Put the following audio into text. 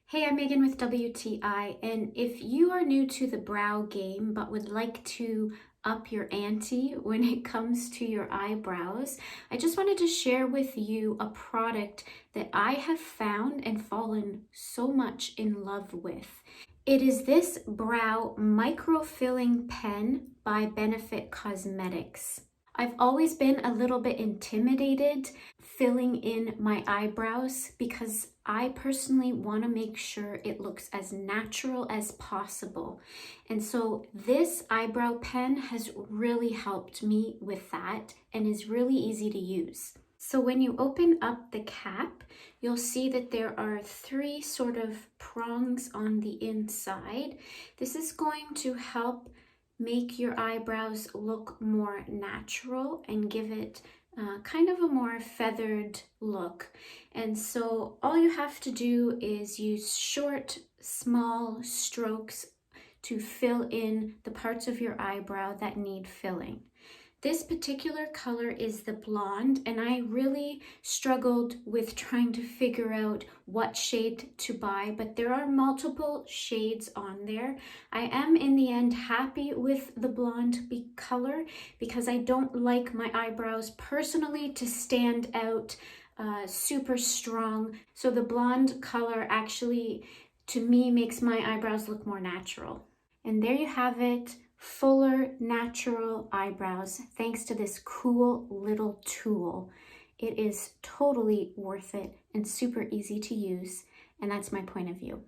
Hey, I'm Megan with WTI, and if you are new to the brow game but would like to up your ante when it comes to your eyebrows, I just wanted to share with you a product that I have found and fallen so much in love with. It is this brow microfilling pen by Benefit Cosmetics. I've always been a little bit intimidated filling in my eyebrows because I personally want to make sure it looks as natural as possible. And so this eyebrow pen has really helped me with that and is really easy to use. So when you open up the cap, you'll see that there are three sort of prongs on the inside. This is going to help make your eyebrows look more natural and give it kind of a more feathered look. And so all you have to do is use short, small strokes to fill in the parts of your eyebrow that need filling. This particular color is the blonde, and I really struggled with trying to figure out what shade to buy, but there are multiple shades on there. I am in the end happy with the blonde color because I don't like my eyebrows personally to stand out super strong. So the blonde color actually, to me, makes my eyebrows look more natural. And there you have it. Fuller, natural eyebrows thanks to this cool little tool. It is totally worth it and super easy to use, and that's my point of view.